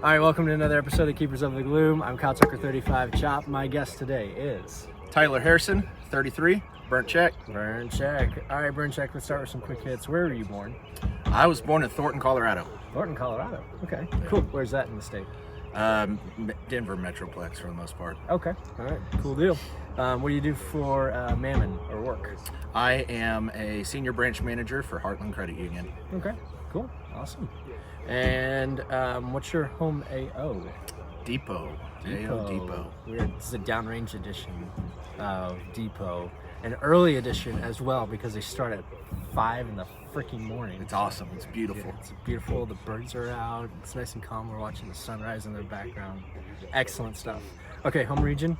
All right, welcome to another episode of Keepers of the Gloom. I'm Kyle Tucker, 35 Chop. My guest today is Tyler Harrison, 33, Burnt Check. Burnt Check. All right, Burnt Check, let's start with some quick hits. Where were you born? I was born in Thornton, Colorado. Thornton, Colorado. Okay, cool. Where's that in the state? Denver Metroplex for the most part. Okay, all right, cool deal. What do you do for Mammon or work? I am a senior branch manager for Heartland Credit Union. Okay, cool, awesome. And what's your home AO? Depot. AO Depot. Weird. This is a downrange edition of Depot. An early edition as well because they start at 5 in the freaking morning. It's awesome. It's beautiful. Yeah, it's beautiful. The birds are out. It's nice and calm. We're watching the sunrise in the background. Excellent stuff. Okay, home region?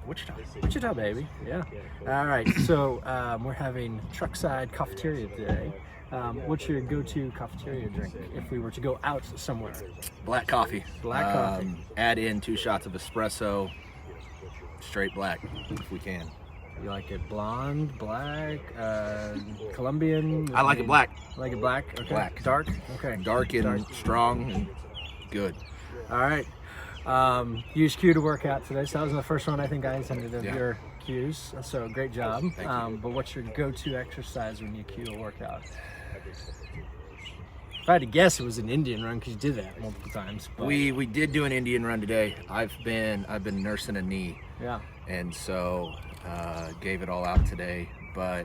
Wichita. Wichita, baby. Yeah. All right. So we're having Truckside Cafeteria today. What's your go-to cafeteria drink if we were to go out somewhere? Black coffee. Black coffee. Add in 2 shots of espresso. Straight black, if we can. You like it blonde, black, Colombian? I like it black. Like it black? Okay. Black. Dark? Okay. Dark and strong and good. All right. Use Q to work out today. So that was the first one I think I attended of your cues. So great job. Thank you. But what's your go-to exercise when you cue a workout? If I had to guess, it was an Indian run because you did that multiple times. But... We did do an Indian run today. I've been nursing a knee. Yeah. And so gave it all out today. But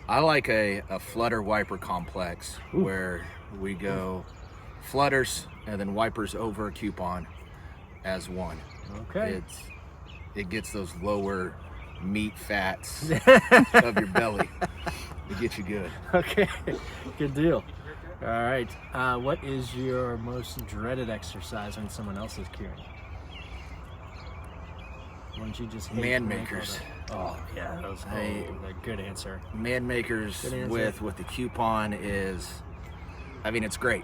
I like a flutter wiper complex. Ooh. Where we go flutters and then wipers over a coupon as one. Okay. It gets those lower meat fats of your belly. It gets you good. Okay, good deal. All right. What is your most dreaded exercise when someone else is curing? Wouldn't you just hate man makers? Oh yeah, that was a good answer. Man makers with the coupon is, I mean, it's great,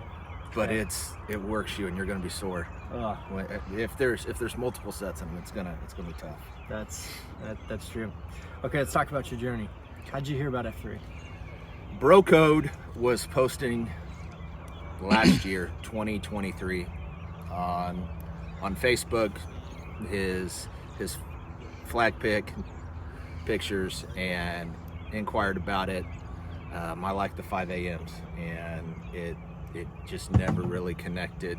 but it works you and you're gonna be sore. If there's multiple sets, I mean, it's gonna be tough. That's true. Okay, let's talk about your journey. How'd you hear about F3? Bro Code was posting last year, 2023, on Facebook his flag pictures and inquired about it. I like the 5 a.m.s and it just never really connected.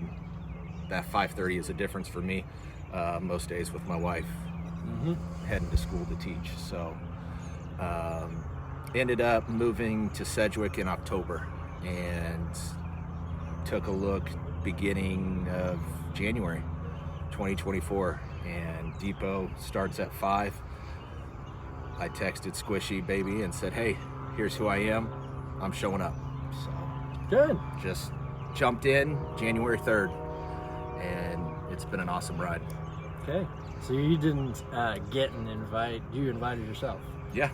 That 5:30 is a difference for me most days with my wife heading to school to teach. So ended up moving to Sedgwick in October and took a look beginning of January 2024, and Depot starts at 5. I texted Squishy baby and said, hey, here's who I am, I'm showing up. So good. Just jumped in January 3rd and it's been an awesome ride. Okay, so you didn't get an invite, you invited yourself? Yeah.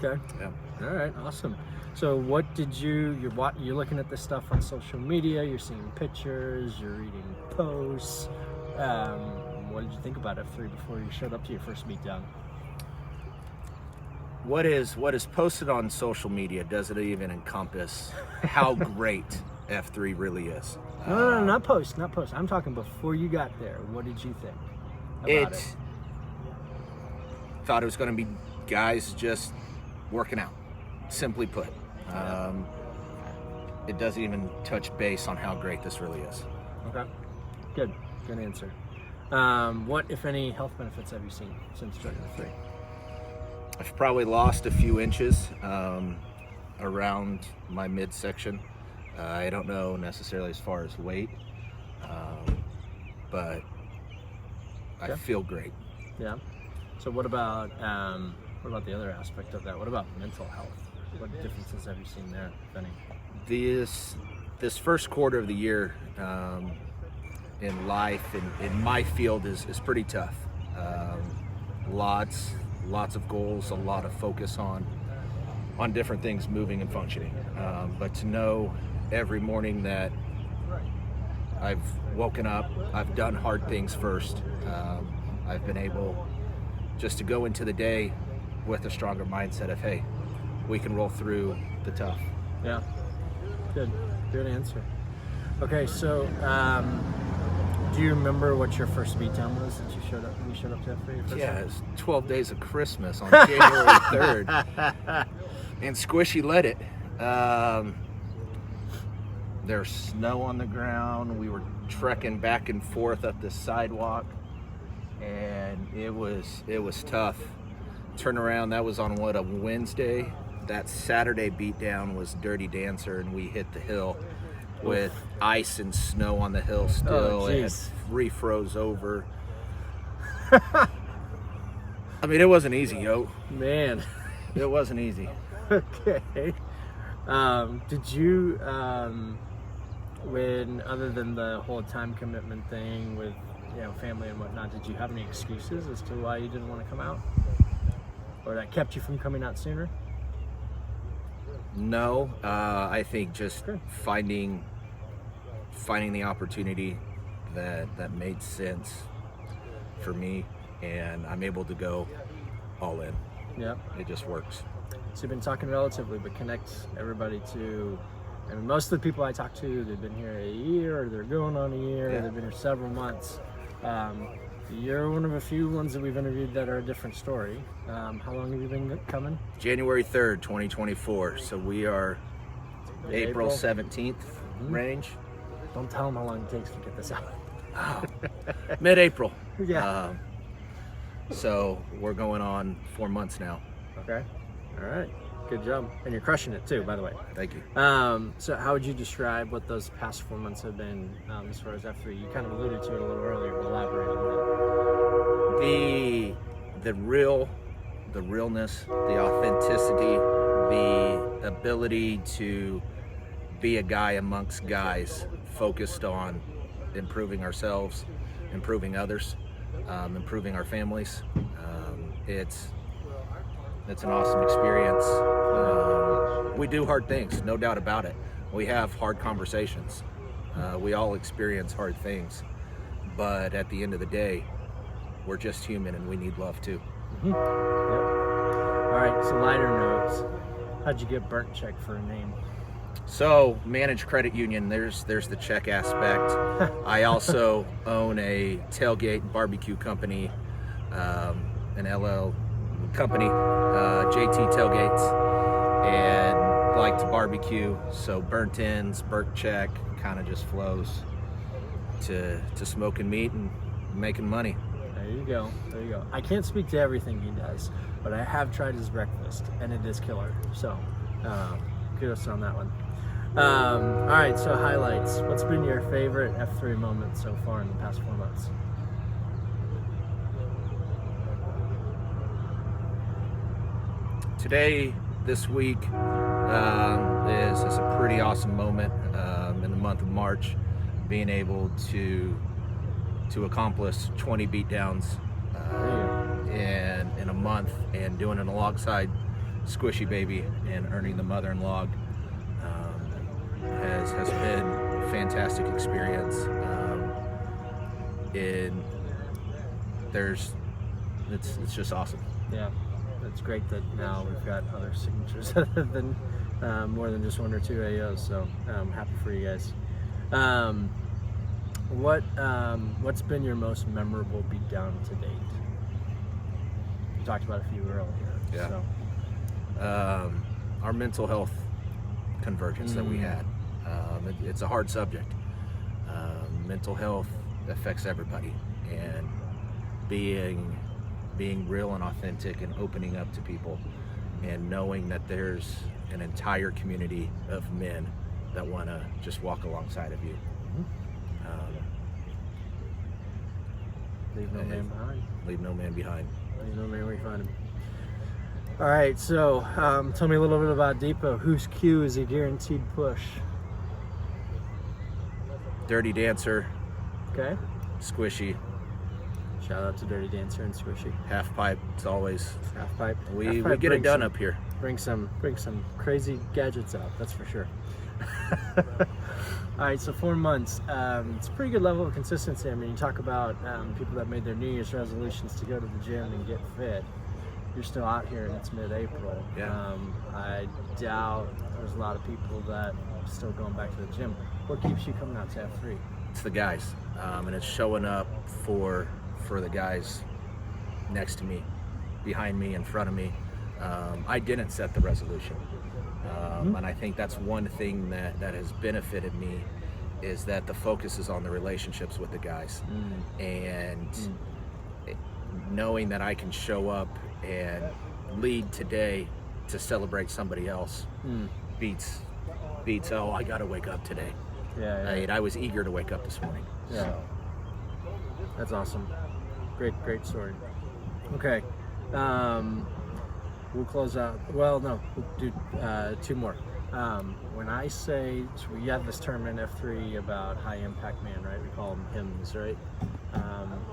Okay. Yeah. All right, awesome. So what did you're looking at this stuff on social media, you're seeing pictures, you're reading posts. What did you think about F3 before you showed up to your first meet down? What is posted on social media doesn't even encompass how great F3 really is. No, not post. I'm talking before you got there. What did you think about it? Thought it was going to be guys just working out, simply put. It doesn't even touch base on how great this really is. Okay, good answer. What, if any, health benefits have you seen since joining F3? I've probably lost a few inches around my midsection. I don't know necessarily as far as weight, but I feel great. Yeah. So what about the other aspect of that? What about mental health? What differences have you seen there, if any? This first quarter of the year in life in my field is pretty tough. Lots of goals, a lot of focus on different things moving and functioning. But to know every morning that I've woken up, I've done hard things first. I've been able just to go into the day with a stronger mindset of, hey, we can roll through the tough. Yeah, good answer. Okay, so Do you remember what your first beatdown was that you showed up when you showed up to F3? First Yeah, time? it was 12 Days of Christmas on January 3rd. And Squishy led it. There's snow on the ground. We were trekking back and forth up the sidewalk, and it was tough. Turn around, that was on a Wednesday. That Saturday beatdown was Dirty Dancer, and we hit the hill with ice and snow on the hill still. It had refroze over. I mean, it wasn't easy, yo. Man. It wasn't easy. Okay. Did you, when, other than the whole time commitment thing with, family and whatnot, did you have any excuses as to why you didn't want to come out? Or that kept you from coming out sooner? No, I think just finding the opportunity that made sense for me, and I'm able to go all in. Yep. It just works. So you've been talking relatively, but connect everybody to, I mean, most of the people I talk to, they've been here a year, or they're going on a year, or they've been here several months. You're one of a few ones that we've interviewed that are a different story. How long have you been coming? January 3rd, 2024. So we are April 17th range. Don't tell them how long it takes to get this out. Oh, mid-April. Yeah. So we're going on 4 months now. Okay. All right. Good job. And you're crushing it too, by the way. Thank you. So how would you describe what those past 4 months have been as far as F3? You kind of alluded to it a little earlier, but elaborate on that. The realness, the authenticity, the ability to be a guy amongst guys focused on improving ourselves, improving others, improving our families. It's an awesome experience. We do hard things, no doubt about it. We have hard conversations. We all experience hard things. But at the end of the day, we're just human and we need love too. Yep. All right, so lighter notes. How'd you get burnt check for a name? So, managed credit union, there's the check aspect. I also own a tailgate barbecue company, an LL company, JT Tailgates, and like to barbecue. So burnt ends, burnt check kind of just flows to smoking meat and making money. There you go. There you go. I can't speak to everything he does, but I have tried his breakfast, and it is killer. So, kudos on that one. All right, so highlights. What's been your favorite F3 moment so far in the past 4 months? Today, this week, is a pretty awesome moment in the month of March, being able to accomplish 20 beatdowns in a month, and doing it alongside Squishy Baby and earning the mother-in-law has been a fantastic experience. It's just awesome. Yeah. It's great that now we've got other signatures other than more than just 1 or 2 AOs, so I'm happy for you guys. What's been your most memorable beatdown to date? You talked about a few earlier. Yeah. So. Our mental health convergence that we had. It's a hard subject. Mental health affects everybody, and being real and authentic and opening up to people, and knowing that there's an entire community of men that want to just walk alongside of you. Leave no man behind. Leave no man behind. Leave no man where you find him. All right, so tell me a little bit about Depot. Whose cue is a guaranteed push? Dirty Dancer. Okay. Squishy. Shout out to Dirty Dancer and Squishy. Half pipe, as always. Half pipe. We get it done up here. Bring some crazy gadgets out, that's for sure. All right, so 4 months. It's a pretty good level of consistency. I mean, you talk about people that made their New Year's resolutions to go to the gym and get fit. You're still out here and it's mid-April. Yeah. I doubt there's a lot of people that are still going back to the gym. What keeps you coming out to F3? it's the guys, and it's showing up for the guys next to me, behind me, in front of me. I didn't set the resolution, and I think that's one thing that has benefited me, is that the focus is on the relationships with the guys, and knowing that I can show up and lead today to celebrate somebody else beats oh, I gotta wake up today. I was eager to wake up this morning. So. That's awesome. Great story. Okay, we'll close out. Well, no, we'll do 2 more. When I say, so we have this term in F3 about high impact man, right? We call them hymns, right?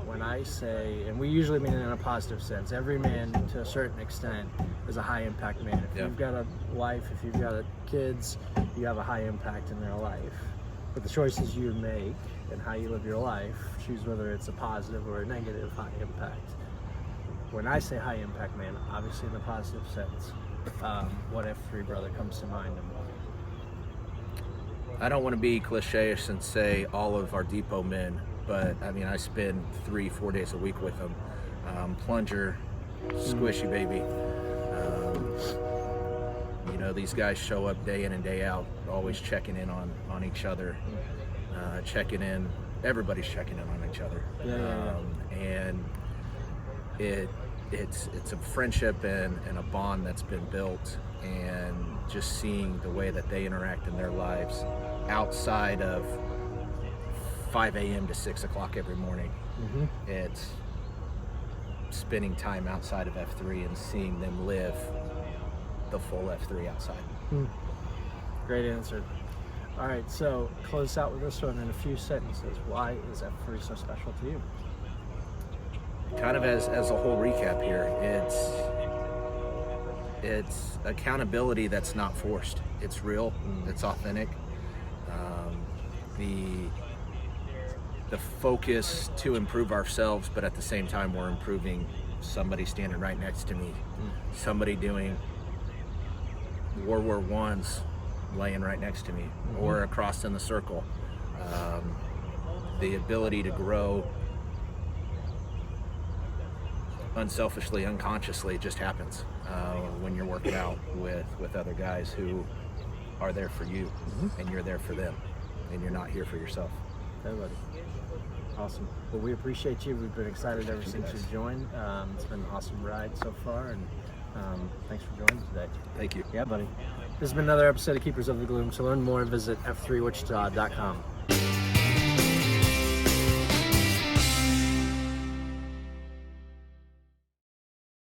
When I say, and we usually mean it in a positive sense, every man to a certain extent is a high impact man. If you've got a wife, if you've got kids, you have a high impact in their life. But the choices you make and how you live your life, choose whether it's a positive or a negative high impact. When I say high impact man, obviously in the positive sense, what F3 brother comes to mind? I don't want to be cliche-ish and say all of our depot men, but I mean, I spend 3-4 days a week with them. Plunger, squishy baby. You know, these guys show up day in and day out, always checking in on each other, checking in. Everybody's checking in on each other, and it's a friendship and a bond that's been built, and just seeing the way that they interact in their lives outside of 5 a.m. to 6 o'clock every morning. It's spending time outside of F3 and seeing them live the full F3 outside. Great answer. All right, so close out with this one in a few sentences. Why is F3 so special to you? Kind of as a whole recap here, it's accountability that's not forced. It's real, it's authentic. The focus to improve ourselves, but at the same time we're improving somebody standing right next to me, somebody doing World War I's laying right next to me, or across in the circle. The ability to grow unselfishly, unconsciously, it just happens when you're working out with other guys who are there for you, and you're there for them, and you're not here for yourself. Everybody. Awesome. Well, we appreciate you. We've been excited ever since you joined. It's been an awesome ride so far, and thanks for joining today. Thank you. Yeah, buddy. This has been another episode of Keepers of the Gloom. To learn more, visit f3wichita.com.